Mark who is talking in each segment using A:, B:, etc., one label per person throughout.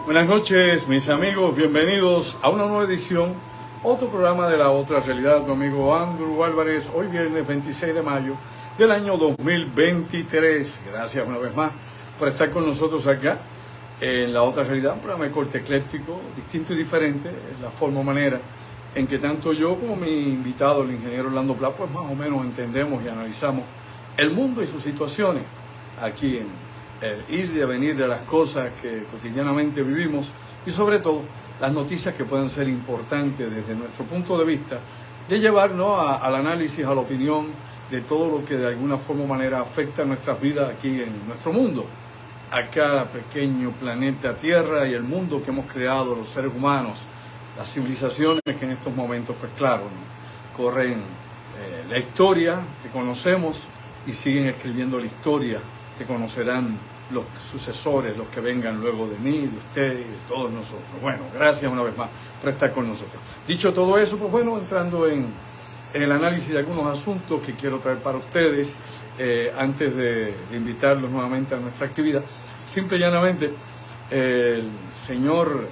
A: Buenas noches, mis amigos, bienvenidos a una nueva edición, otro programa de La Otra Realidad, mi amigo Andrew Álvarez, hoy viernes 26 de mayo del año 2023. Gracias una vez más por estar con nosotros acá en La Otra Realidad, un programa de corte ecléctico, distinto y diferente, es la forma o manera en que tanto yo como mi invitado, el ingeniero Orlando Pla, pues más o menos entendemos y analizamos el mundo y sus situaciones aquí en el ir y venir de las cosas que cotidianamente vivimos y sobre todo las noticias que pueden ser importantes desde nuestro punto de vista de llevarnos al análisis, a la opinión de todo lo que de alguna forma o manera afecta nuestras vidas aquí en nuestro mundo, acá pequeño planeta Tierra y el mundo que hemos creado los seres humanos, las civilizaciones que en estos momentos pues claro, ¿no? corren la historia que conocemos y siguen escribiendo la historia que conocerán los sucesores, los que vengan luego de mí, de usted y de todos nosotros. Bueno, gracias una vez más por estar con nosotros. Dicho todo eso, pues bueno, entrando en el análisis de algunos asuntos que quiero traer para ustedes, antes de invitarlos nuevamente a nuestra actividad, simple y llanamente, el señor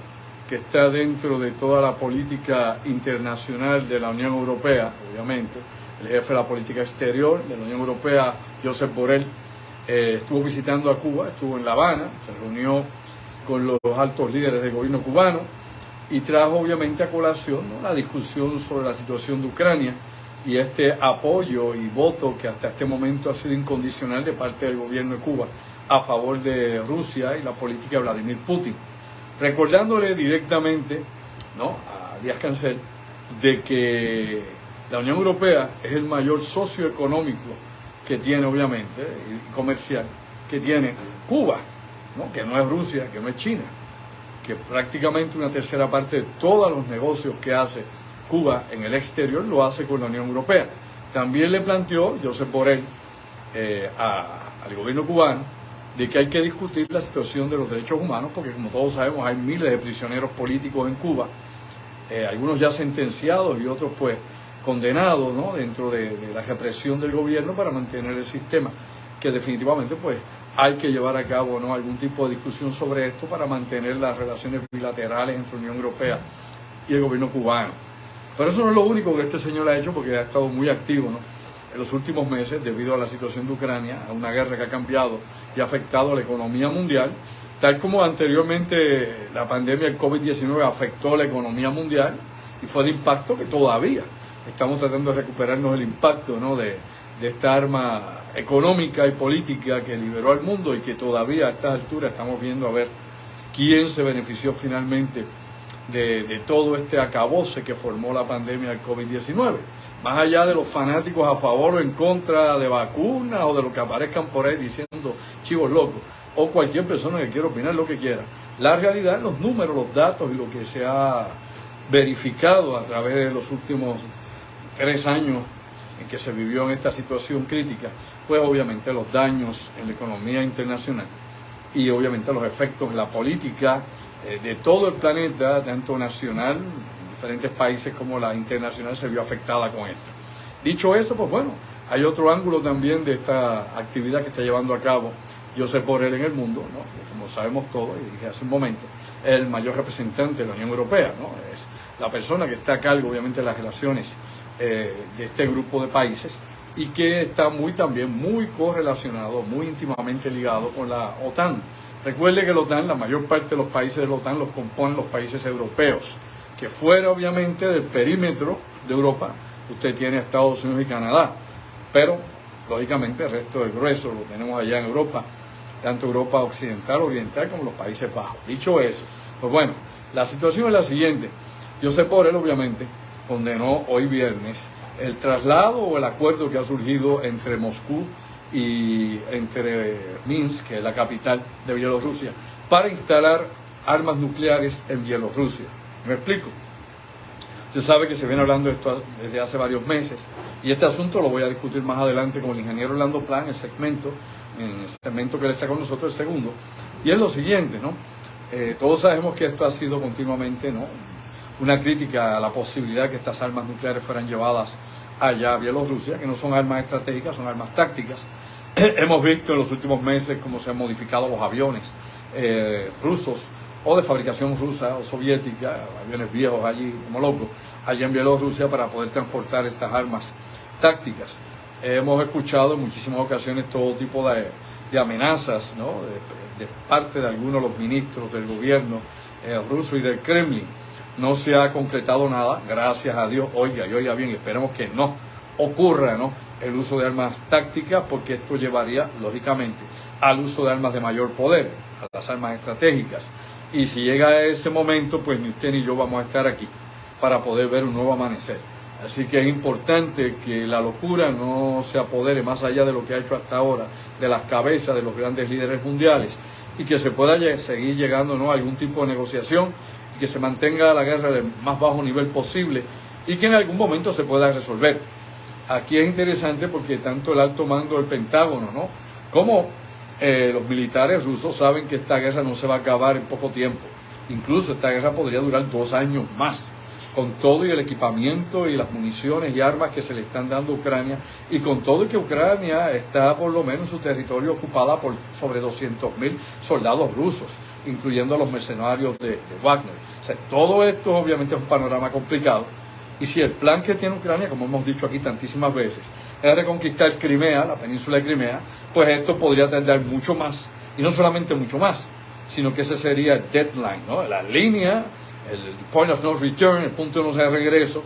A: que está dentro de toda la política internacional de la Unión Europea, obviamente, el jefe de la política exterior de la Unión Europea, Josep Borrell, estuvo visitando a Cuba, estuvo en La Habana, se reunió con los altos líderes del gobierno cubano y trajo obviamente a colación, ¿no?, la discusión sobre la situación de Ucrania y este apoyo y voto que hasta este momento ha sido incondicional de parte del gobierno de Cuba a favor de Rusia y la política de Vladimir Putin. Recordándole directamente, ¿no?, a Díaz-Cancel de que la Unión Europea es el mayor socio económico que tiene obviamente, y comercial, que tiene Cuba, ¿no?, que no es Rusia, que no es China, que prácticamente una tercera parte de todos los negocios que hace Cuba en el exterior lo hace con la Unión Europea. También le planteó Josep Borrell al gobierno cubano de que hay que discutir la situación de los derechos humanos, porque como todos sabemos hay miles de prisioneros políticos en Cuba, algunos ya sentenciados y otros pues condenados, ¿no?, dentro de la represión del gobierno para mantener el sistema, que definitivamente pues hay que llevar a cabo, ¿no?, algún tipo de discusión sobre esto para mantener las relaciones bilaterales entre la Unión Europea y el gobierno cubano. Pero eso no es lo único que este señor ha hecho, porque ha estado muy activo, ¿no?, en los últimos meses debido a la situación de Ucrania, a una guerra que ha cambiado y ha afectado a la economía mundial, tal como anteriormente la pandemia del COVID-19 afectó a la economía mundial y fue de impacto que todavía estamos tratando de recuperarnos el impacto, ¿no?, de esta arma económica y política que liberó al mundo y que todavía a estas alturas estamos viendo a ver quién se benefició finalmente de todo este acabose que formó la pandemia del COVID-19. Más allá de los fanáticos a favor o en contra de vacunas o de lo que aparezcan por ahí diciendo chivos locos, o cualquier persona que quiera opinar lo que quiera, la realidad, los números, los datos y lo que se ha verificado a través de los últimos 3 años en que se vivió en esta situación crítica, pues obviamente los daños en la economía internacional y obviamente los efectos en la política de todo el planeta, tanto nacional, en diferentes países como la internacional, se vio afectada con esto. Dicho eso, pues bueno, hay otro ángulo también de esta actividad que está llevando a cabo Josep Borrell en el mundo, ¿no?, como sabemos todos, y dije hace un momento, es el mayor representante de la Unión Europea, ¿no?, es la persona que está a cargo obviamente de las relaciones de este grupo de países y que está también muy correlacionado, muy íntimamente ligado con la OTAN. Recuerde que la OTAN, la mayor parte de los países de la OTAN los componen los países europeos, que fuera obviamente del perímetro de Europa, usted tiene a Estados Unidos y Canadá, pero lógicamente el resto del grueso lo tenemos allá en Europa, tanto Europa occidental, oriental como los Países Bajos. Dicho eso, pues bueno, la situación es la siguiente. Josep Borrell obviamente condenó hoy viernes el traslado o el acuerdo que ha surgido entre Moscú y entre Minsk, que es la capital de Bielorrusia, para instalar armas nucleares en Bielorrusia. ¿Me explico? Usted sabe que se viene hablando de esto desde hace varios meses y este asunto lo voy a discutir más adelante con el ingeniero Orlando Plan, en el segmento que él está con nosotros, el segundo. Y es lo siguiente, ¿no? Todos sabemos que esto ha sido continuamente, ¿no?, una crítica a la posibilidad que estas armas nucleares fueran llevadas allá a Bielorrusia, que no son armas estratégicas, son armas tácticas. Hemos visto en los últimos meses cómo se han modificado los aviones rusos o de fabricación rusa o soviética, aviones viejos allí como locos, allá en Bielorrusia para poder transportar estas armas tácticas. Hemos escuchado en muchísimas ocasiones todo tipo de amenazas, ¿no?, de parte de algunos de los ministros del gobierno ruso y del Kremlin. No se ha concretado nada, gracias a Dios, oiga bien, esperemos que no ocurra, ¿no?, el uso de armas tácticas, porque esto llevaría, lógicamente, al uso de armas de mayor poder, a las armas estratégicas. Y si llega a ese momento, pues ni usted ni yo vamos a estar aquí para poder ver un nuevo amanecer. Así que es importante que la locura no se apodere más allá de lo que ha hecho hasta ahora, de las cabezas de los grandes líderes mundiales, y que se pueda seguir llegando, ¿no?, a algún tipo de negociación, y que se mantenga la guerra del más bajo nivel posible y que en algún momento se pueda resolver. Aquí es interesante porque tanto el alto mando del Pentágono, ¿no?, como los militares rusos saben que esta guerra no se va a acabar en poco tiempo. Incluso esta guerra podría durar 2 años más, con todo y el equipamiento y las municiones y armas que se le están dando a Ucrania, y con todo y que Ucrania está por lo menos en su territorio ocupada por sobre 200.000 soldados rusos, incluyendo a los mercenarios de Wagner. O sea, todo esto obviamente es un panorama complicado, y si el plan que tiene Ucrania, como hemos dicho aquí tantísimas veces, es reconquistar Crimea, la península de Crimea, pues esto podría tardar mucho más, y no solamente mucho más, sino que ese sería el deadline, ¿no?, la línea, el point of no return, el punto de no regreso,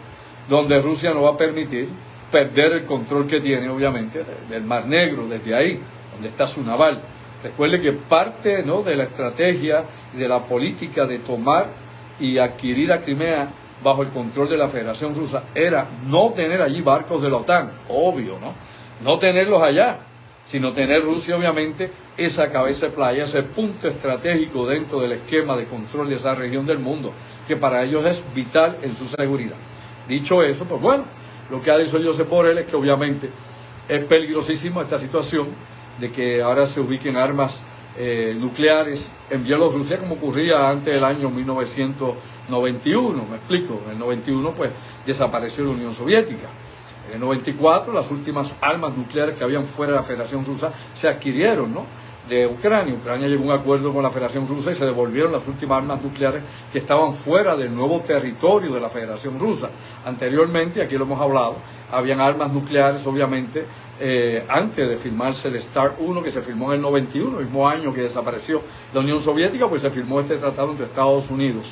A: donde Rusia no va a permitir perder el control que tiene, obviamente, del Mar Negro, desde ahí, donde está su naval. Recuerde que parte, ¿no?, de la estrategia y de la política de tomar y adquirir a Crimea bajo el control de la Federación Rusa era no tener allí barcos de la OTAN, obvio, ¿no?, no tenerlos allá, sino tener Rusia, obviamente, esa cabeza de playa, ese punto estratégico dentro del esquema de control de esa región del mundo, que para ellos es vital en su seguridad. Dicho eso, pues bueno, lo que ha dicho Josep Borrell es que obviamente es peligrosísimo esta situación de que ahora se ubiquen armas nucleares en Bielorrusia, como ocurría antes del año 1991, me explico. En el 91 pues desapareció la Unión Soviética. En el 94 las últimas armas nucleares que habían fuera de la Federación Rusa se adquirieron, ¿no?, de Ucrania. Ucrania llegó a un acuerdo con la Federación Rusa y se devolvieron las últimas armas nucleares que estaban fuera del nuevo territorio de la Federación Rusa. Anteriormente, aquí lo hemos hablado, habían armas nucleares, obviamente, antes de firmarse el START 1, que se firmó en el 91, el mismo año que desapareció la Unión Soviética, pues se firmó este tratado entre Estados Unidos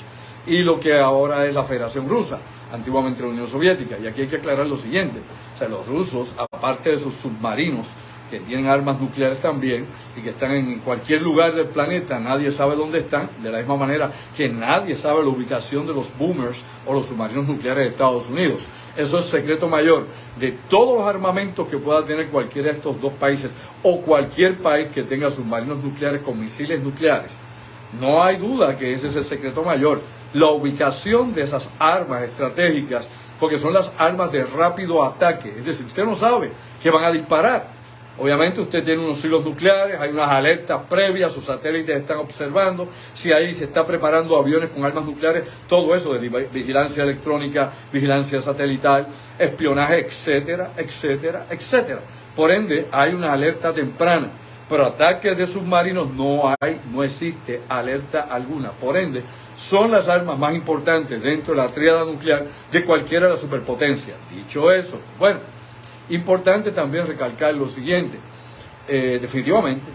A: y lo que ahora es la Federación Rusa, antiguamente la Unión Soviética. Y aquí hay que aclarar lo siguiente: o sea, los rusos, aparte de sus submarinos, que tienen armas nucleares también y que están en cualquier lugar del planeta, nadie sabe dónde están, de la misma manera que nadie sabe la ubicación de los boomers o los submarinos nucleares de Estados Unidos. Eso es secreto mayor de todos los armamentos que pueda tener cualquiera de estos dos países o cualquier país que tenga submarinos nucleares con misiles nucleares. No hay duda que ese es el secreto mayor, la ubicación de esas armas estratégicas, porque son las armas de rápido ataque. Es decir, usted no sabe que van a disparar. Obviamente usted tiene unos silos nucleares, hay unas alertas previas, sus satélites están observando, si ahí se está preparando aviones con armas nucleares, todo eso de vigilancia electrónica, vigilancia satelital, espionaje, etcétera, etcétera, etcétera. Por ende, hay una alerta temprana, pero ataques de submarinos no existe alerta alguna. Por ende, son las armas más importantes dentro de la tríada nuclear de cualquiera de las superpotencias. Dicho eso, bueno, importante también recalcar lo siguiente: definitivamente,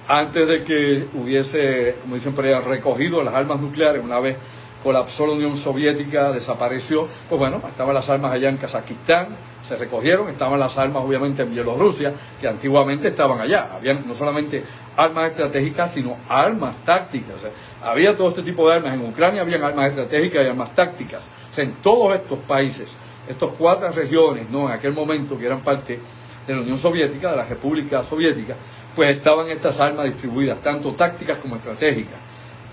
A: antes de que hubiese, como dicen por ahí, recogido las armas nucleares, una vez colapsó la Unión Soviética, desapareció, pues bueno, estaban las armas allá en Kazajistán, se recogieron, estaban las armas obviamente en Bielorrusia, que antiguamente estaban allá, habían no solamente armas estratégicas, sino armas tácticas, o sea, había todo este tipo de armas, en Ucrania habían armas estratégicas y armas tácticas, o sea, en todos estos países, estas 4 regiones, ¿no?, en aquel momento que eran parte de la Unión Soviética, de la República Soviética, pues estaban estas armas distribuidas, tanto tácticas como estratégicas.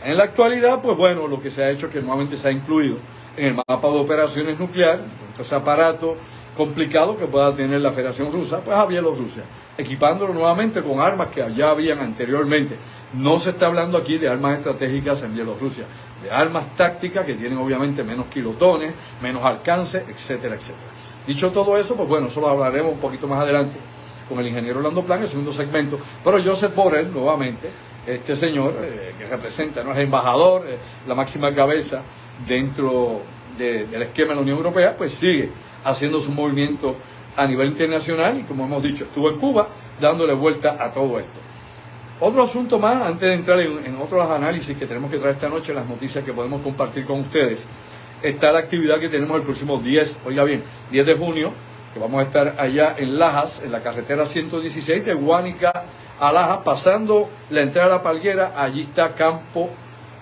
A: En la actualidad, pues bueno, lo que se ha hecho es que nuevamente se ha incluido en el mapa de operaciones nucleares, ese aparato complicado que pueda tener la Federación Rusa, pues a Bielorrusia, equipándolo nuevamente con armas que ya habían anteriormente. No se está hablando aquí de armas estratégicas en Bielorrusia, de armas tácticas que tienen obviamente menos kilotones, menos alcance, etcétera, etcétera. Dicho todo eso, pues bueno, eso lo hablaremos un poquito más adelante con el ingeniero Orlando Plan, el segundo segmento. Pero Josep Borrell, nuevamente, este señor que representa, ¿no?, es embajador, la máxima cabeza dentro del esquema de la Unión Europea, pues sigue haciendo su movimiento a nivel internacional y, como hemos dicho, estuvo en Cuba dándole vuelta a todo esto. Otro asunto más, antes de entrar en otros análisis que tenemos que traer esta noche, las noticias que podemos compartir con ustedes, está la actividad que tenemos el próximo 10 de junio, que vamos a estar allá en Lajas, en la carretera 116 de Guánica a Lajas, pasando la entrada a la Palguera. Allí está Campo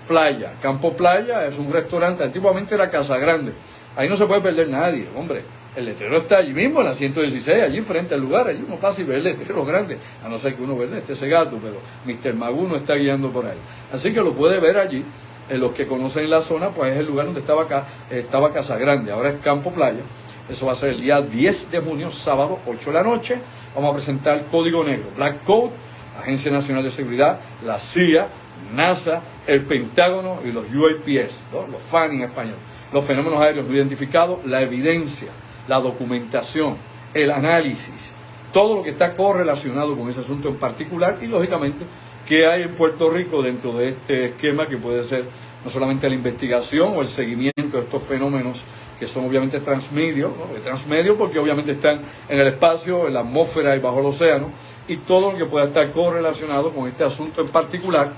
A: Playa. Campo Playa es un restaurante, antiguamente era Casa Grande. Ahí no se puede perder nadie, hombre. El letrero está allí mismo, en la 116, allí frente al lugar. Allí uno pasa y ve el letrero grande, a no ser que uno vea ese gato, pero Mr. Magoo no está guiando por ahí. Así que lo puede ver allí. Los que conocen la zona, pues es el lugar donde estaba Casa Grande, ahora es Campo Playa. Eso va a ser el día 10 de junio, sábado, 8 de la noche. Vamos a presentar Código Negro, Black Code, Agencia Nacional de Seguridad, la CIA, NASA, el Pentágono y los UAPs, ¿no?, los FAN en español. Los fenómenos aéreos no identificados, la evidencia, la documentación, el análisis, todo lo que está correlacionado con ese asunto en particular y, lógicamente, qué hay en Puerto Rico dentro de este esquema que puede ser no solamente la investigación o el seguimiento de estos fenómenos que son obviamente transmedio, ¿no?, transmedio porque obviamente están en el espacio, en la atmósfera y bajo el océano, y todo lo que pueda estar correlacionado con este asunto en particular,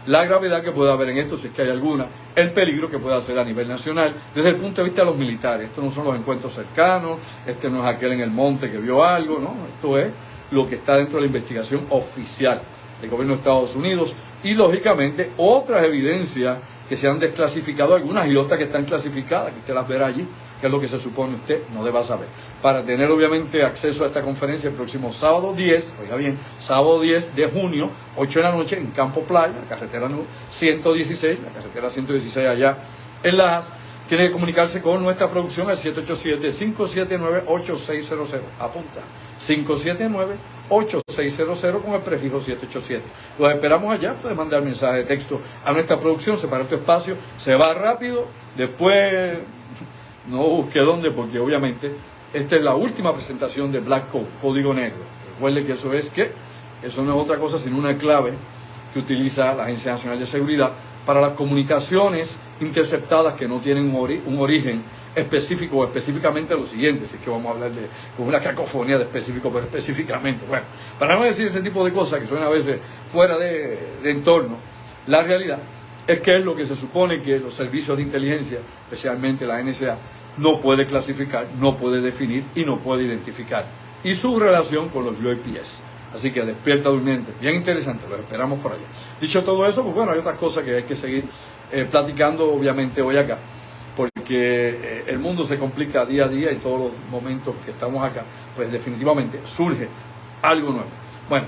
A: la gravedad que pueda haber en esto, si es que hay alguna, el peligro que pueda hacer a nivel nacional, desde el punto de vista de los militares. Esto no son los encuentros cercanos, este no es aquel en el monte que vio algo, ¿no? Esto es lo que está dentro de la investigación oficial del gobierno de Estados Unidos y, lógicamente, otras evidencias que se han desclasificado, algunas y otras que están clasificadas, que usted las verá allí, que es lo que se supone usted no deba saber. Para tener, obviamente, acceso a esta conferencia el próximo sábado 10, oiga bien, sábado 10 de junio, 8 de la noche, en Campo Playa, la carretera 116, la carretera 116 allá en Lajas, tiene que comunicarse con nuestra producción al 787-579-8600. Apunta, 579-8600 con el prefijo 787. Los esperamos allá, puedes mandar mensaje de texto a nuestra producción, separa tu espacio, se va rápido, después no busque dónde, porque obviamente esta es la última presentación de Black Code, Código Negro. Recuerde que eso no es otra cosa sino una clave que utiliza la Agencia Nacional de Seguridad para las comunicaciones interceptadas que no tienen un origen específico o específicamente lo siguiente, si es que vamos a hablar de una cacofonía de específico, pero específicamente. Bueno, para no decir ese tipo de cosas que suenan a veces fuera de entorno, la realidad es que es lo que se supone que los servicios de inteligencia, especialmente la NSA, no puede clasificar, no puede definir y no puede identificar. Y su relación con los UAPs. Así que despierta durmiente. Bien interesante, los esperamos por allá. Dicho todo eso, pues bueno, hay otras cosas que hay que seguir platicando, obviamente, hoy acá. Porque el mundo se complica día a día y todos los momentos que estamos acá, pues definitivamente surge algo nuevo. Bueno,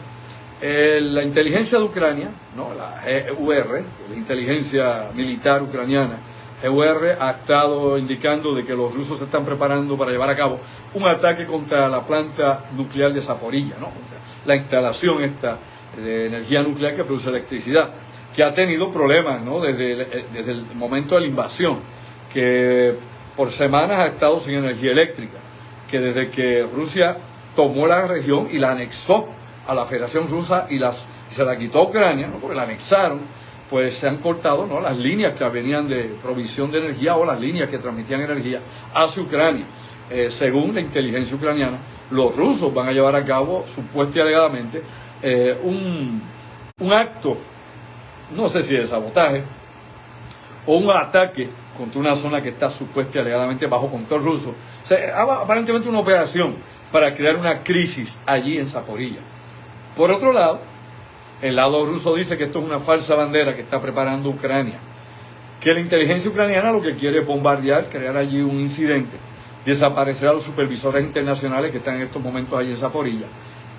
A: la inteligencia de Ucrania, ¿no?, la GUR, la inteligencia militar ucraniana, GUR ha estado indicando de que los rusos se están preparando para llevar a cabo un ataque contra la planta nuclear de Zaporilla, ¿no?, la instalación esta de energía nuclear que produce electricidad, que ha tenido problemas, ¿no?, desde el momento de la invasión, que por semanas ha estado sin energía eléctrica, que desde que Rusia tomó la región y la anexó a la Federación Rusa y se la quitó a Ucrania, ¿no?, porque la anexaron, pues se han cortado, ¿no?, las líneas que venían de provisión de energía o las líneas que transmitían energía hacia Ucrania. Según la inteligencia ucraniana, los rusos van a llevar a cabo, supuestamente y alegadamente, un acto, no sé si de sabotaje o un ataque contra una zona que está supuesta y alegadamente bajo control ruso. O sea, aparentemente una operación para crear una crisis allí en Zaporilla. Por otro lado, el lado ruso dice que esto es una falsa bandera que está preparando Ucrania, que la inteligencia ucraniana lo que quiere es bombardear, crear allí un incidente, desaparecer a los supervisores internacionales que están en estos momentos allí en Zaporilla,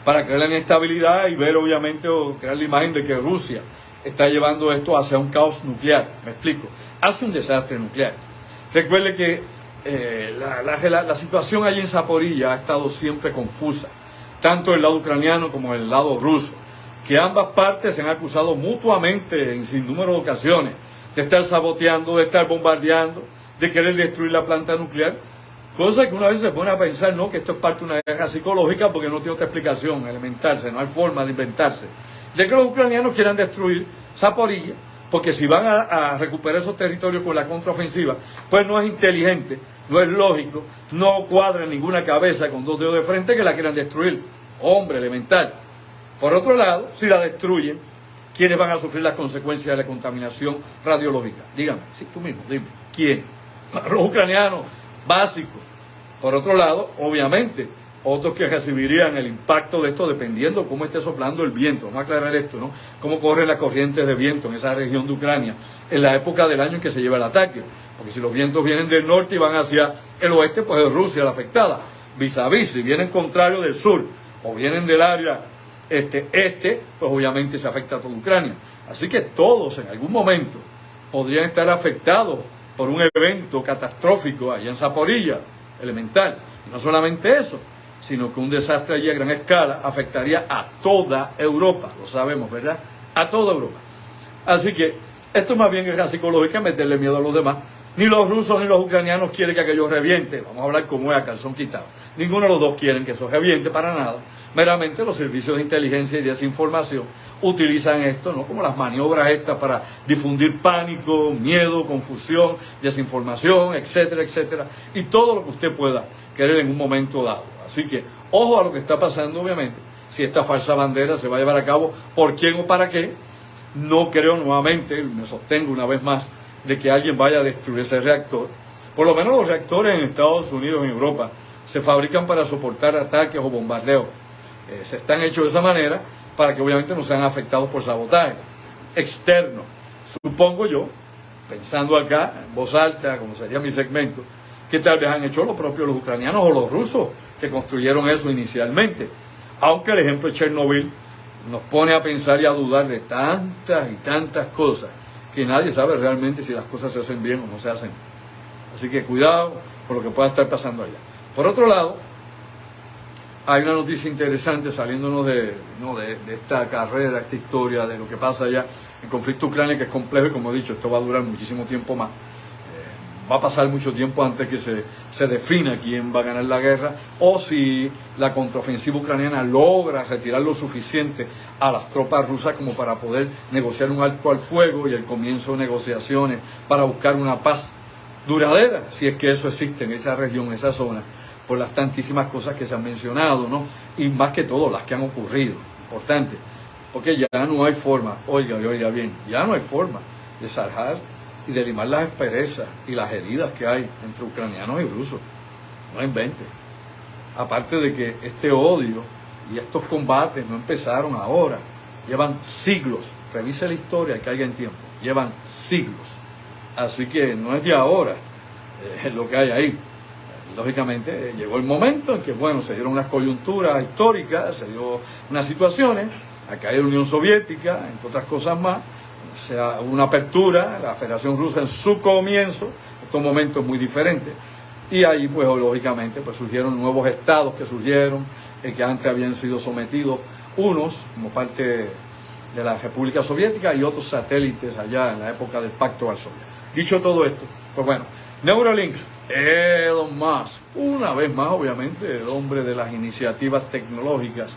A: para crear la inestabilidad y ver obviamente o crear la imagen de que Rusia está llevando esto hacia un caos nuclear. Me explico, hacia un desastre nuclear. Recuerde que la situación allí en Zaporilla ha estado siempre confusa, tanto el lado ucraniano como el lado ruso, que ambas partes se han acusado mutuamente en sinnúmero de ocasiones de estar saboteando, de estar bombardeando, de querer destruir la planta nuclear, cosa que una vez se pone a pensar, ¿no?, que esto es parte de una guerra psicológica porque no tiene otra explicación elemental, no hay forma de inventarse, de que los ucranianos quieran destruir Zaporilla, porque si van a recuperar esos territorios con la contraofensiva, pues no es inteligente, no es lógico, no cuadra en ninguna cabeza con dos dedos de frente que la quieran destruir. Hombre, elemental. Por otro lado, si la destruyen, ¿quiénes van a sufrir las consecuencias de la contaminación radiológica? Dígame, sí, tú mismo, dime, ¿quién? Los ucranianos, básicos. Por otro lado, obviamente, otros que recibirían el impacto de esto dependiendo cómo esté soplando el viento. Vamos a aclarar esto, ¿no? Cómo corren las corrientes de viento en esa región de Ucrania en la época del año en que se lleva el ataque. Porque si los vientos vienen del norte y van hacia el oeste, pues es Rusia la afectada. Vis a vis, si vienen contrario del sur o vienen del área este, pues obviamente se afecta a toda Ucrania. Así que todos en algún momento podrían estar afectados por un evento catastrófico allá en Zaporilla, elemental. Y no solamente eso, sino que un desastre allí a gran escala afectaría a toda Europa, lo sabemos, ¿verdad? A toda Europa. Así que esto es más bien guerra psicológica, meterle miedo a los demás. Ni los rusos ni los ucranianos quieren que aquello reviente. Vamos a hablar como es a calzón quitado. Ninguno de los dos quieren que eso reviente para nada. Meramente los servicios de inteligencia y desinformación utilizan esto, ¿no?, como las maniobras estas para difundir pánico, miedo, confusión, desinformación, etcétera, etcétera. Y todo lo que usted pueda querer en un momento dado. Así que, ojo a lo que está pasando, obviamente. Si esta falsa bandera se va a llevar a cabo, ¿por quién o para qué? No creo nuevamente, me sostengo una vez más, de que alguien vaya a destruir ese reactor. Por lo menos los reactores en Estados Unidos y en Europa se fabrican para soportar ataques o bombardeos. Se están hechos de esa manera para que obviamente no sean afectados por sabotaje externo. Supongo yo, pensando acá en voz alta, como sería mi segmento, que tal vez han hecho lo propio los ucranianos o los rusos que construyeron eso inicialmente. Aunque el ejemplo de Chernobyl nos pone a pensar y a dudar de tantas y tantas cosas que nadie sabe realmente si las cosas se hacen bien o no se hacen. Así que cuidado con lo que pueda estar pasando allá. Por otro lado, hay una noticia interesante saliéndonos de esta carrera, esta historia, de lo que pasa allá. El conflicto ucraniano, que es complejo y, como he dicho, esto va a durar muchísimo tiempo más. Va a pasar mucho tiempo antes que se defina quién va a ganar la guerra o si la contraofensiva ucraniana logra retirar lo suficiente a las tropas rusas como para poder negociar un alto al fuego y el comienzo de negociaciones para buscar una paz duradera, si es que eso existe en esa región, en esa zona, por las tantísimas cosas que se han mencionado, ¿no? Y más que todo las que han ocurrido, importante, porque ya no hay forma, oiga bien, ya no hay forma de zanjar y de limar las asperezas y las heridas que hay entre ucranianos y rusos. No invente. Aparte de que este odio y estos combates no empezaron ahora, llevan siglos. Revise la historia, caiga en tiempo. Llevan siglos. Así que no es de ahora lo que hay ahí. Lógicamente llegó el momento en que, bueno, se dieron unas coyunturas históricas, se dio unas situaciones, acá hay la Unión Soviética, entre otras cosas más. O sea, una apertura, la Federación Rusa en su comienzo, estos momentos muy diferentes, y ahí pues lógicamente pues surgieron nuevos estados que surgieron, que antes habían sido sometidos, unos como parte de la República Soviética y otros satélites allá en la época del Pacto Varsovia. Dicho todo esto, pues bueno, Neuralink, Elon Musk, una vez más obviamente el hombre de las iniciativas tecnológicas,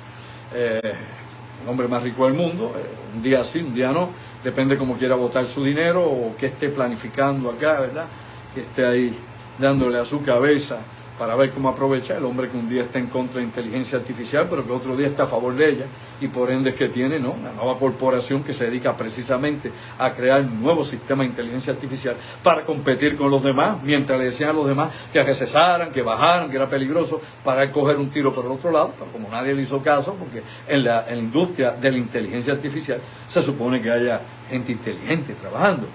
A: el hombre más rico del mundo, un día sí, un día no, depende cómo quiera botar su dinero o qué esté planificando acá, ¿verdad? Que esté ahí dándole a su cabeza para ver cómo aprovecha el hombre que un día está en contra de inteligencia artificial, pero que otro día está a favor de ella, y por ende es que tiene, ¿no?, una nueva corporación que se dedica precisamente a crear nuevos sistemas de inteligencia artificial para competir con los demás, mientras le decían a los demás que recesaran, que bajaran, que era peligroso para él coger un tiro por el otro lado, pero como nadie le hizo caso, porque en la industria de la inteligencia artificial se supone que haya gente inteligente trabajando,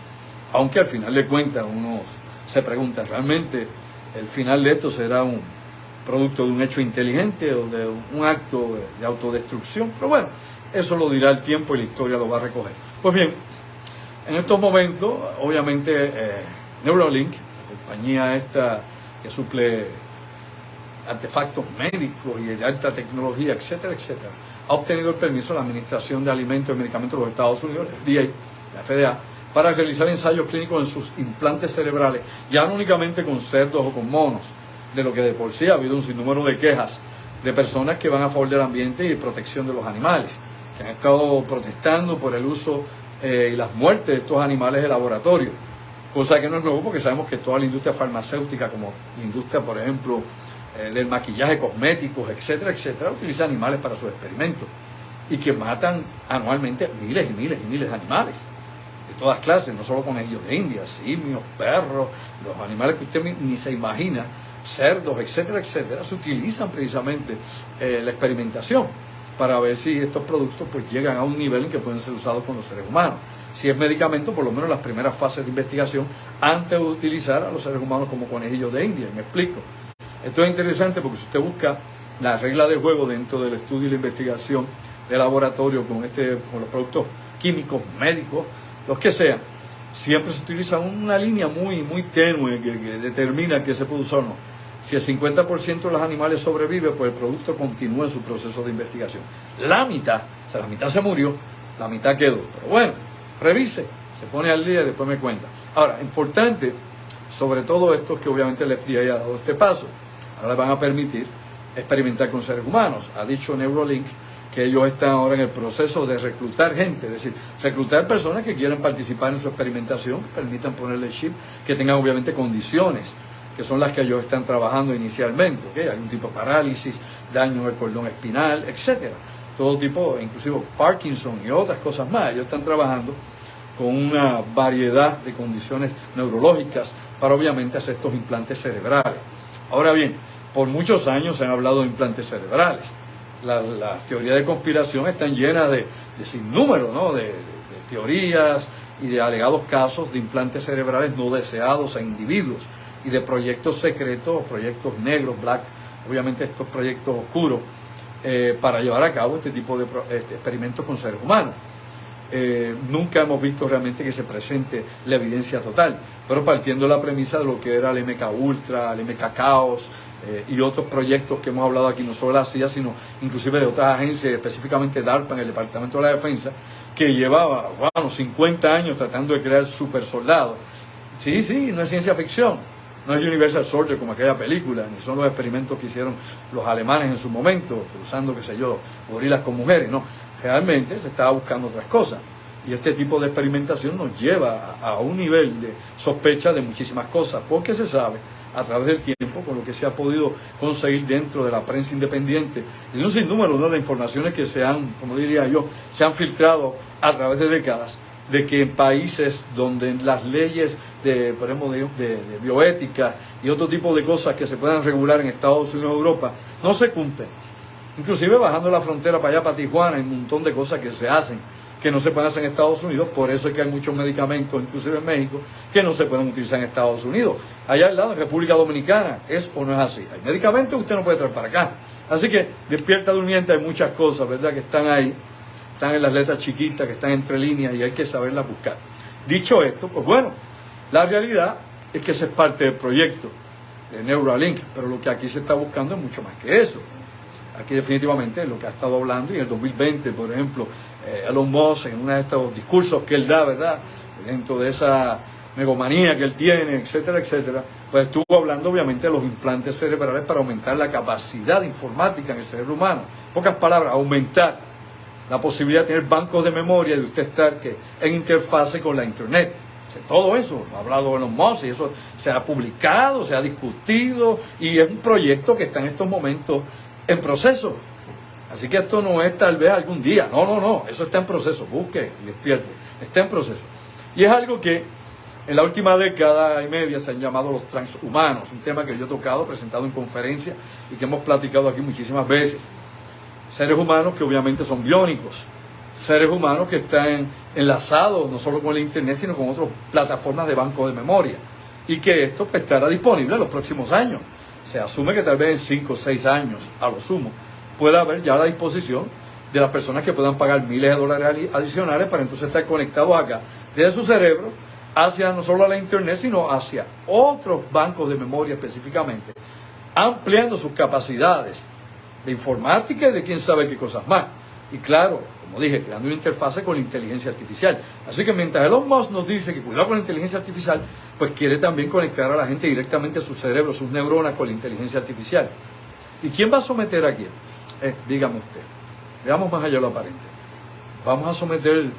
A: aunque al final de cuentas uno se pregunta, ¿realmente el final de esto será un producto de un hecho inteligente o de un acto de autodestrucción? Pero bueno, eso lo dirá el tiempo y la historia lo va a recoger. Pues bien, en estos momentos, obviamente, Neuralink, la compañía esta que suple artefactos médicos y de alta tecnología, etcétera, etcétera, ha obtenido el permiso de la Administración de Alimentos y Medicamentos de los Estados Unidos, la FDA, la FDA, para realizar ensayos clínicos en sus implantes cerebrales, ya no únicamente con cerdos o con monos, de lo que de por sí ha habido un sinnúmero de quejas de personas que van a favor del ambiente y de protección de los animales, que han estado protestando por el uso y las muertes de estos animales de laboratorio, cosa que no es nuevo porque sabemos que toda la industria farmacéutica, como la industria, por ejemplo, del maquillaje, cosméticos, etcétera, etcétera, utiliza animales para sus experimentos y que matan anualmente miles y miles y miles de animales de todas clases, no solo conejillos de India, simios, perros, los animales que usted ni se imagina, cerdos, etcétera, etcétera, se utilizan precisamente la experimentación para ver si estos productos pues llegan a un nivel en que pueden ser usados con los seres humanos. Si es medicamento, por lo menos las primeras fases de investigación antes de utilizar a los seres humanos como conejillos de India. Me explico. Esto es interesante porque si usted busca la regla de juego dentro del estudio y la investigación de laboratorio con los productos químicos, médicos, los que sean, siempre se utiliza una línea muy tenue que determina qué se puede usar o no. Si el 50% de los animales sobrevive, pues el producto continúa en su proceso de investigación. La mitad se murió, la mitad quedó. Pero bueno, revise, se pone al día y después me cuenta. Ahora, importante sobre todo esto es que obviamente el FDA ha dado este paso. Ahora les van a permitir experimentar con seres humanos. Ha dicho Neuralink que ellos están ahora en el proceso de reclutar gente, es decir, reclutar personas que quieran participar en su experimentación, que permitan ponerle chip, que tengan obviamente condiciones, que son las que ellos están trabajando inicialmente, ¿okay? Algún tipo de parálisis, daño en el cordón espinal, etcétera. Todo tipo, inclusive Parkinson y otras cosas más. Ellos están trabajando con una variedad de condiciones neurológicas para obviamente hacer estos implantes cerebrales. Ahora bien, por muchos años se han hablado de implantes cerebrales. Las teorías de conspiración están llenas de sinnúmero, ¿no?, de teorías y de alegados casos de implantes cerebrales no deseados a individuos y de proyectos secretos, proyectos negros, black, obviamente estos proyectos oscuros, para llevar a cabo este tipo de experimentos con seres humanos. Nunca hemos visto realmente que se presente la evidencia total, pero partiendo de la premisa de lo que era el MK Ultra, el MK Chaos y otros proyectos que hemos hablado aquí, no solo de la CIA, sino inclusive de otras agencias, específicamente DARPA en el Departamento de la Defensa, que llevaba 50 años tratando de crear super soldados. Sí, no es ciencia ficción, no es Universal Soldier como aquella película, ni son los experimentos que hicieron los alemanes en su momento, cruzando, qué sé yo, gorilas con mujeres, no. Realmente se estaba buscando otras cosas. Y este tipo de experimentación nos lleva a un nivel de sospecha de muchísimas cosas, porque se sabe a través del tiempo, con lo que se ha podido conseguir dentro de la prensa independiente, y de un sinnúmero, ¿no?, de informaciones que se han, como diría yo, se han filtrado a través de décadas, de que en países donde las leyes de bioética y otro tipo de cosas que se puedan regular en Estados Unidos o Europa no se cumplen. Inclusive bajando la frontera para allá, para Tijuana, hay un montón de cosas que se hacen que no se pueden hacer en Estados Unidos. Por eso es que hay muchos medicamentos, inclusive en México, que no se pueden utilizar en Estados Unidos. Allá al lado, en República Dominicana, ¿es o no es así? Hay medicamentos que usted no puede traer para acá. Así que despierta durmiente, hay muchas cosas, ¿verdad?, que están ahí, están en las letras chiquitas, que están entre líneas y hay que saberlas buscar. Dicho esto, pues bueno, la realidad es que ese es parte del proyecto de Neuralink, pero lo que aquí se está buscando es mucho más que eso. Aquí definitivamente lo que ha estado hablando, y en el 2020, por ejemplo, Elon Musk, en uno de estos discursos que él da, ¿verdad?, dentro de esa megomanía que él tiene, etcétera, etcétera, pues estuvo hablando obviamente de los implantes cerebrales para aumentar la capacidad informática en el cerebro humano. En pocas palabras, aumentar la posibilidad de tener bancos de memoria y de usted estar en interfase con la internet. Todo eso, ha hablado Elon Musk y eso se ha publicado, se ha discutido y es un proyecto que está en estos momentos en proceso. Así que esto no es tal vez algún día, no, eso está en proceso, busque y despierte, está en proceso. Y es algo que en la última década y media se han llamado los transhumanos, un tema que yo he tocado, presentado en conferencias y que hemos platicado aquí muchísimas veces. Seres humanos que obviamente son biónicos, seres humanos que están enlazados no solo con el internet, sino con otras plataformas de banco de memoria, y que esto pues, estará disponible en los próximos años. Se asume que tal vez en 5 o 6 años, a lo sumo, pueda haber ya la disposición de las personas que puedan pagar miles de dólares adicionales para entonces estar conectados acá, desde su cerebro, hacia no solo la internet, sino hacia otros bancos de memoria específicamente, ampliando sus capacidades de informática y de quién sabe qué cosas más. Y claro, como dije, creando una interfase con la inteligencia artificial. Así que mientras Elon Musk nos dice que cuidado con la inteligencia artificial, pues quiere también conectar a la gente directamente a su cerebro, sus neuronas con la inteligencia artificial. ¿Y quién va a someter a quién? Dígame usted. Veamos más allá de lo aparente. ¿Vamos a someter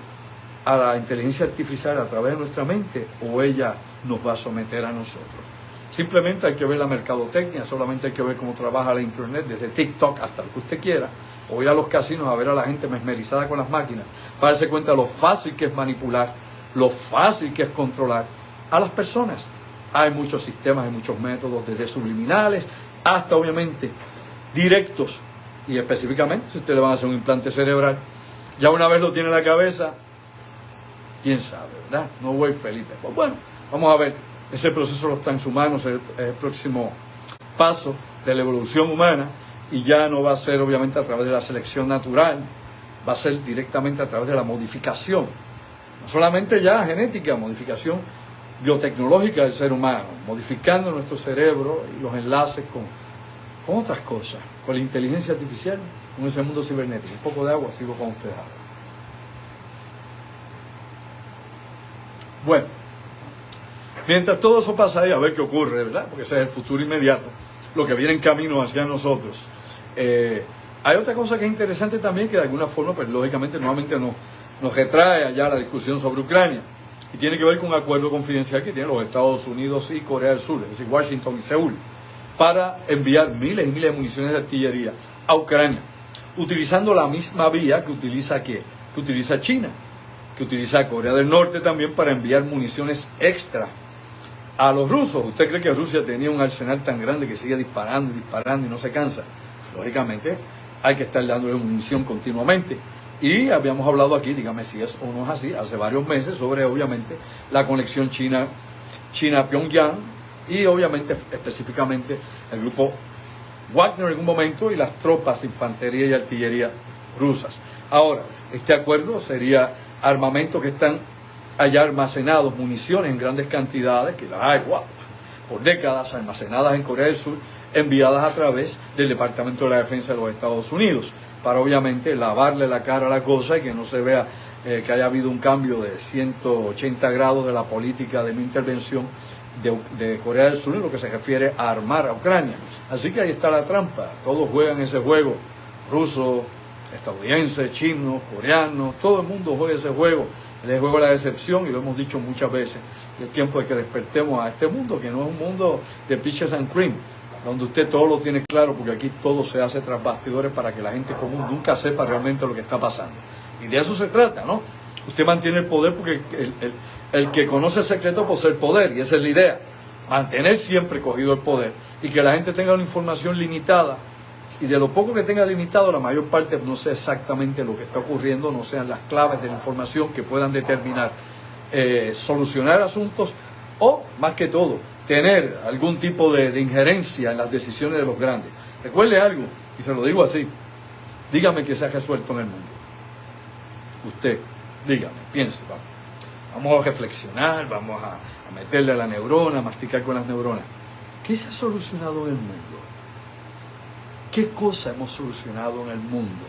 A: a la inteligencia artificial a través de nuestra mente o ella nos va a someter a nosotros? Simplemente hay que ver la mercadotecnia, solamente hay que ver cómo trabaja la internet, desde TikTok hasta lo que usted quiera, o ir a los casinos a ver a la gente mesmerizada con las máquinas, para darse cuenta de lo fácil que es manipular, lo fácil que es controlar a las personas. Hay muchos sistemas, hay muchos métodos, desde subliminales hasta obviamente directos, y específicamente si usted le van a hacer un implante cerebral, ya una vez lo tiene en la cabeza, quién sabe, ¿verdad? No voy Felipe. Pues bueno, vamos a ver ese proceso de los transhumanos, el próximo paso de la evolución humana, y ya no va a ser obviamente a través de la selección natural, va a ser directamente a través de la modificación, no solamente ya genética, modificación biotecnológica del ser humano, modificando nuestro cerebro y los enlaces con otras cosas, con la inteligencia artificial, con ese mundo cibernético. Un poco de agua, sigo con ustedes ahora. Bueno, mientras todo eso pasa ahí, a ver qué ocurre, ¿verdad? Porque ese es el futuro inmediato, lo que viene en camino hacia nosotros. Hay otra cosa que es interesante también, que de alguna forma, pues lógicamente, nuevamente nos retrae allá la discusión sobre Ucrania, y tiene que ver con un acuerdo confidencial que tienen los Estados Unidos y Corea del Sur, es decir, Washington y Seúl, para enviar miles y miles de municiones de artillería a Ucrania, utilizando la misma vía que utiliza China, que utiliza Corea del Norte también para enviar municiones extra a los rusos. ¿Usted cree que Rusia tenía un arsenal tan grande que sigue disparando y disparando y no se cansa? Lógicamente hay que estar dándole munición continuamente. Y habíamos hablado aquí, dígame si es o no es así, hace varios meses, sobre obviamente la conexión China-Pyongyang y obviamente específicamente el grupo Wagner en un momento y las tropas de infantería y artillería rusas. Ahora, este acuerdo sería armamentos que están allá almacenados, municiones en grandes cantidades, que las hay por décadas almacenadas en Corea del Sur, enviadas a través del Departamento de la Defensa de los Estados Unidos, para obviamente lavarle la cara a la cosa y que no se vea que haya habido un cambio de 180 grados de la política de no intervención de Corea del Sur en lo que se refiere a armar a Ucrania. Así que ahí está la trampa, todos juegan ese juego, rusos, estadounidenses, chinos, coreanos, todo el mundo juega ese juego, el juego de la decepción, y lo hemos dicho muchas veces, y es tiempo de que despertemos a este mundo, que no es un mundo de peaches and cream, donde usted todo lo tiene claro, porque aquí todo se hace tras bastidores para que la gente común nunca sepa realmente lo que está pasando. Y de eso se trata, ¿no? Usted mantiene el poder porque el que conoce el secreto posee el poder, y esa es la idea, mantener siempre cogido el poder, y que la gente tenga una información limitada, y de lo poco que tenga limitado, la mayor parte no sé exactamente lo que está ocurriendo, no sean las claves de la información que puedan determinar, solucionar asuntos, o más que todo, tener algún tipo de injerencia en las decisiones de los grandes. Recuerde algo, y se lo digo así, dígame que se ha resuelto en el mundo. Usted, dígame, piense, vamos a reflexionar, vamos a meterle a la neurona, a masticar con las neuronas. ¿Qué se ha solucionado en el mundo? ¿Qué cosa hemos solucionado en el mundo?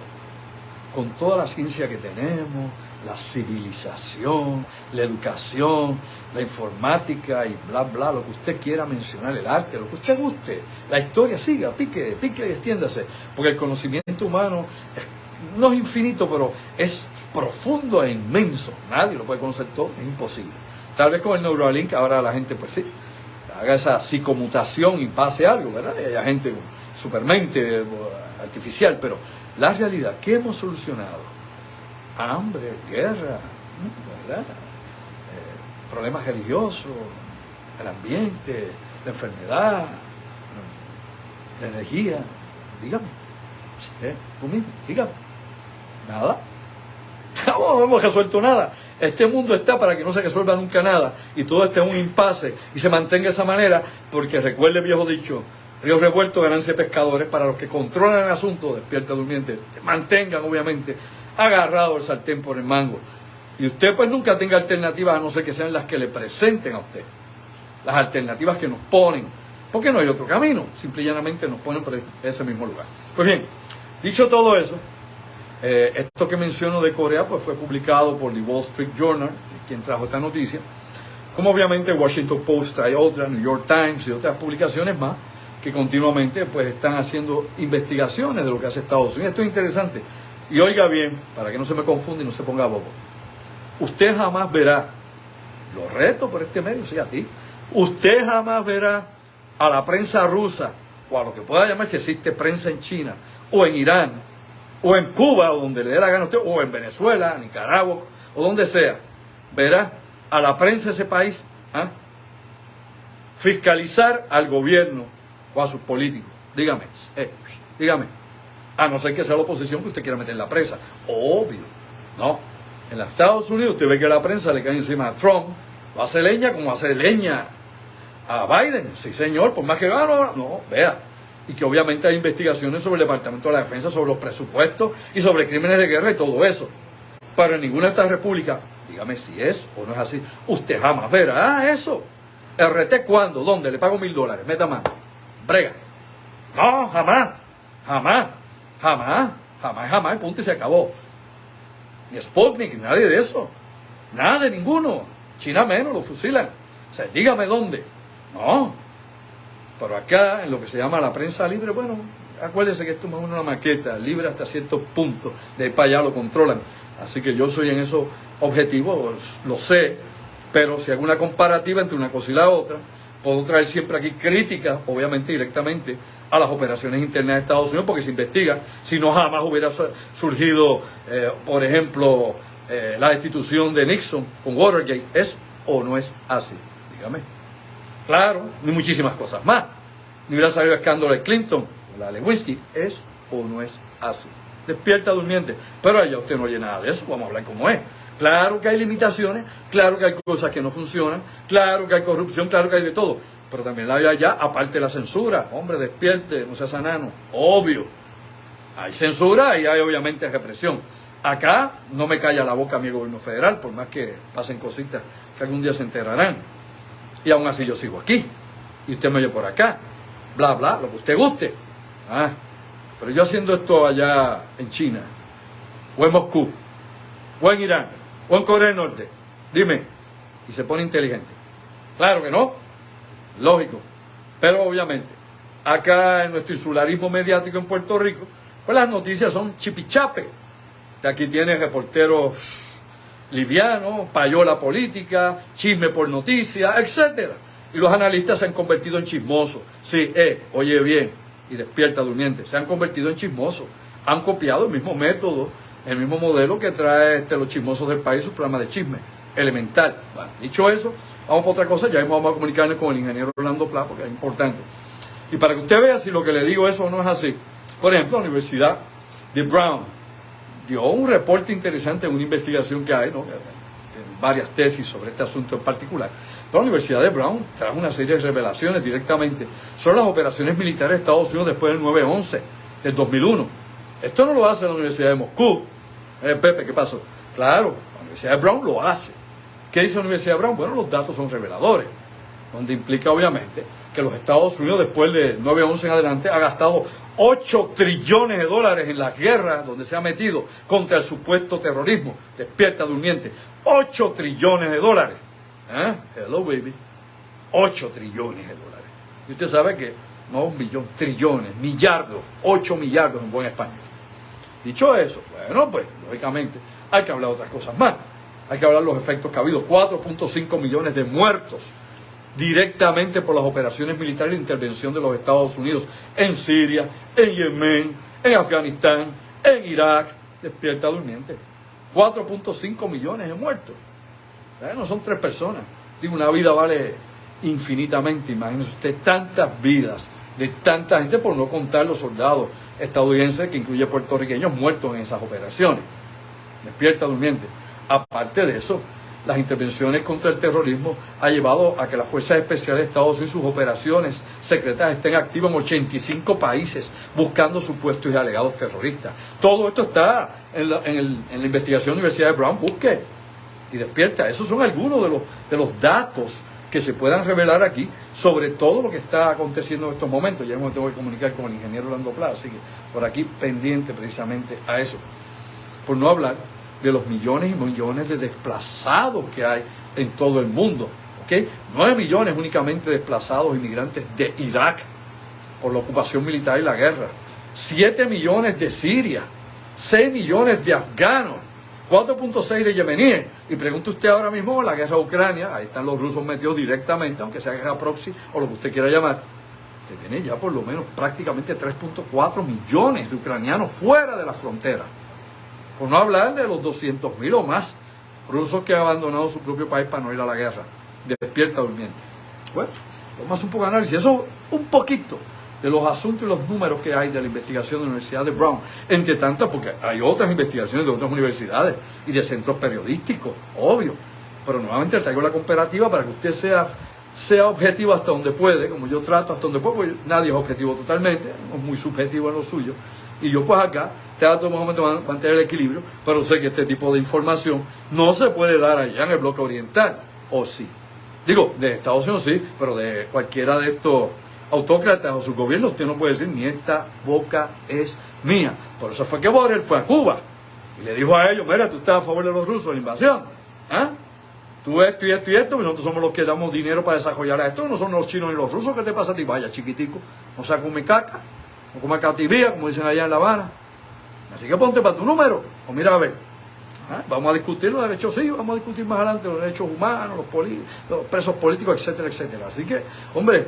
A: Con toda la ciencia que tenemos, la civilización, la educación, la informática y bla, bla, lo que usted quiera mencionar, el arte, lo que usted guste, la historia, siga, pique y extiéndase, porque el conocimiento humano no es infinito, pero es profundo e inmenso. Nadie lo puede conocer todo, es imposible. Tal vez con el Neuralink ahora la gente, pues sí, haga esa psicomutación y pase algo, ¿verdad? Y hay gente con supermente artificial, pero la realidad, ¿qué hemos solucionado? Hambre, guerra, ¿verdad? Problemas religiosos, el ambiente, la enfermedad, la energía. Dígame, conmigo, dígame. Nada. No hemos resuelto nada. Este mundo está para que no se resuelva nunca nada y todo esté en un impasse y se mantenga de esa manera, porque recuerde el viejo dicho, río revuelto, ganancia de pescadores. Para los que controlan el asunto, despierta durmiente, mantengan obviamente agarrado el sartén por el mango. Y usted pues nunca tenga alternativas a no ser que sean las que le presenten a usted. Las alternativas que nos ponen. Porque no hay otro camino. Simple y llanamente nos ponen por ese mismo lugar. Pues bien, dicho todo eso, esto que menciono de Corea pues fue publicado por The Wall Street Journal, quien trajo esta noticia. Como obviamente Washington Post trae otra, New York Times y otras publicaciones más que continuamente pues están haciendo investigaciones de lo que hace Estados Unidos. Esto es interesante. Y oiga bien, para que no se me confunda y no se ponga bobo. Usted jamás verá, lo reto por este medio, sí, a ti, usted jamás verá a la prensa rusa, o a lo que pueda llamar si existe prensa en China, o en Irán, o en Cuba, o donde le dé la gana a usted, o en Venezuela, Nicaragua, o donde sea, verá a la prensa de ese país fiscalizar al gobierno o a sus políticos. Dígame, dígame, a no ser que sea la oposición que usted quiera meter en la presa. Obvio, ¿no? En los Estados Unidos usted ve que la prensa le cae encima a Trump, lo hace leña como hace leña a Biden. Sí, señor, por más que no, vea. Y que obviamente hay investigaciones sobre el Departamento de la Defensa, sobre los presupuestos y sobre crímenes de guerra y todo eso. Pero en ninguna de estas repúblicas, dígame si es o no es así, usted jamás verá eso. ¿RT cuándo? ¿Dónde? Le pago $1000. Meta mano. Brega. No, jamás. Jamás. Jamás. Jamás, jamás. Punto y se acabó. Ni Sputnik, ni nadie de eso. Nada de ninguno. China menos, lo fusilan. O sea, dígame dónde. No. Pero acá, en lo que se llama la prensa libre, bueno, acuérdese que esto es una maqueta, libre hasta ciertos puntos. De ahí para allá lo controlan. Así que yo soy en esos objetivos, lo sé. Pero si hago una comparativa entre una cosa y la otra, puedo traer siempre aquí críticas, obviamente directamente, a las operaciones internas de Estados Unidos, porque se investiga, si no jamás hubiera surgido, por ejemplo, la destitución de Nixon con Watergate. ¿Es o no es así? Dígame. Claro, ni muchísimas cosas más. Ni hubiera salido el escándalo de Clinton, la Lewinsky. ¿Es o no es así? Despierta durmiente. Pero allá usted no oye nada de eso, vamos a hablar como es. Claro que hay limitaciones, claro que hay cosas que no funcionan, claro que hay corrupción, claro que hay de todo. Pero también la hay allá, aparte de la censura. Hombre, despierte, no seas anano. Obvio. Hay censura y hay obviamente represión. Acá no me calla la boca mi gobierno federal, por más que pasen cositas que algún día se enterarán. Y aún así yo sigo aquí. Y usted me oye por acá. Bla, bla, lo que usted guste. Pero yo haciendo esto allá en China, o en Moscú, o en Irán, o en Corea del Norte, dime, y se pone inteligente. Claro que no. Lógico, pero obviamente, acá en nuestro insularismo mediático en Puerto Rico, pues las noticias son chipichape. Aquí tienes reporteros livianos, payola política, chisme por noticia, etc. Y los analistas se han convertido en chismosos. Sí, oye bien, y despierta durmiente, se han convertido en chismosos. Han copiado el mismo método, el mismo modelo que trae los chismosos del país, su programa de chisme elemental. Bueno, dicho eso, vamos por otra cosa, ya vamos a comunicarnos con el ingeniero Orlando Pla, porque es importante. Y para que usted vea si lo que le digo eso no es así. Por ejemplo, la Universidad de Brown dio un reporte interesante en una investigación que hay, ¿no? En varias tesis sobre este asunto en particular. Pero la Universidad de Brown trajo una serie de revelaciones directamente sobre las operaciones militares de Estados Unidos después del 9/11, del 2001. Esto no lo hace la Universidad de Moscú. Pepe, ¿qué pasó? Claro, la Universidad de Brown lo hace. ¿Qué dice la Universidad de Brown? Bueno, los datos son reveladores, donde implica obviamente que los Estados Unidos después de 9/11 en adelante ha gastado $8 trillones en la guerra donde se ha metido contra el supuesto terrorismo. Despierta durmiente. $8 trillones. Hello baby. $8 trillones. Y usted sabe que no 1 billón, trillones, millardos, 8 millardos en buen español. Dicho eso, bueno, pues lógicamente hay que hablar de otras cosas más. hay que hablar de los efectos que ha habido. 4.5 millones de muertos directamente por las operaciones militares de intervención de los Estados Unidos en Siria, en Yemen, en Afganistán, en Irak. Despierta durmiente. 4.5 millones de muertos. No son 3 personas. Digo, una vida vale infinitamente. Imagínense usted tantas vidas de tanta gente, por no contar los soldados estadounidenses, que incluye puertorriqueños muertos en esas operaciones. Despierta durmiente. Aparte de eso, las intervenciones contra el terrorismo ha llevado a que las Fuerzas Especiales de Estados Unidos y sus operaciones secretas estén activas en 85 países buscando supuestos y alegados terroristas. Todo esto está en la investigación de la Universidad de Brown. Busque y despierta. Esos son algunos de los datos que se puedan revelar aquí sobre todo lo que está aconteciendo en estos momentos. Ya me tengo que comunicar con el ingeniero Orlando Plá, así que por aquí pendiente precisamente a eso. Por no hablar de los millones y millones de desplazados que hay en todo el mundo. ¿Okay? 9 millones únicamente desplazados inmigrantes de Irak por la ocupación militar y la guerra. 7 millones de Siria. 6 millones de afganos. 4.6 de yemeníes. Y pregunte usted ahora mismo la guerra de Ucrania, ahí están los rusos metidos directamente, aunque sea guerra proxy o lo que usted quiera llamar, que tiene ya por lo menos prácticamente 3.4 millones de ucranianos fuera de la frontera. Por no hablar de los 200.000 o más rusos que han abandonado su propio país para no ir a la guerra. Despierta durmiente. Bueno, vamos a hacer un poco de análisis. Eso un poquito de los asuntos y los números que hay de la investigación de la Universidad de Brown. Entre tantas, porque hay otras investigaciones de otras universidades y de centros periodísticos, obvio. Pero nuevamente traigo la comparativa para que usted sea objetivo hasta donde puede, como yo trato hasta donde puedo, porque nadie es objetivo totalmente, es muy subjetivo en lo suyo. Y yo pues acá trato más o menos de mantener el equilibrio, pero sé que este tipo de información no se puede dar allá en el bloque oriental, o sí. Digo, de Estados Unidos sí, pero de cualquiera de estos autócratas o sus gobiernos usted no puede decir ni esta boca es mía. Por eso fue que Borrell fue a Cuba y le dijo a ellos, mira, tú estás a favor de los rusos, de la invasión, ¿ah? Tú esto y esto y esto, y nosotros somos los que damos dinero para desarrollar esto, no son los chinos ni los rusos. ¿Qué te pasa a ti? Vaya, chiquitico, no sea come caca, no come cativía, como dicen allá en La Habana. Así que ponte para tu número, o mira a ver. Vamos a discutir los derechos, sí, vamos a discutir más adelante los derechos humanos, los presos políticos, etcétera, etcétera. Así que, hombre,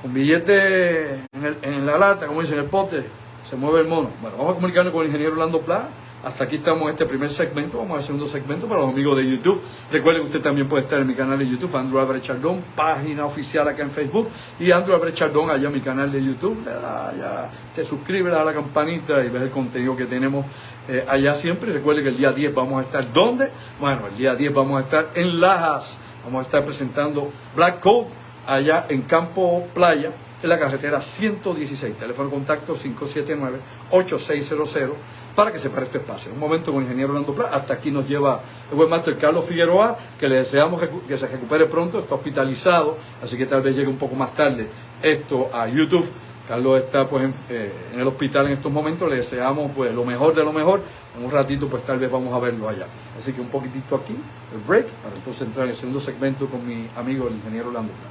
A: con billete en la lata, como dicen, en el pote, se mueve el mono. Bueno, vamos a comunicarnos con el ingeniero Orlando Plá. Hasta aquí estamos en este primer segmento. Vamos al segundo segmento para los amigos de YouTube. Recuerden que usted también puede estar en mi canal de YouTube, Andrew Álvarez Chardón, página oficial acá en Facebook, y Andrew Álvarez Chardón allá en mi canal de YouTube. Le da, ya, te suscribe, le da la campanita y ves el contenido que tenemos allá siempre. Recuerden que el día 10 vamos a estar, ¿dónde? Bueno, el día 10 vamos a estar en Lajas. Vamos a estar presentando Black Code allá en Campo Playa, en la carretera 116. Teléfono de contacto 579-8600 para que se pare este espacio. Un momento con el ingeniero Orlando Plá. Hasta aquí nos lleva el webmaster Carlos Figueroa, que le deseamos que se recupere pronto. Está hospitalizado, así que tal vez llegue un poco más tarde esto a YouTube. Carlos está pues en el hospital en estos momentos. Le deseamos pues lo mejor de lo mejor. En un ratito pues tal vez vamos a verlo allá. Así que un poquitito aquí, el break, para entonces entrar en el segundo segmento con mi amigo el ingeniero Orlando Plá.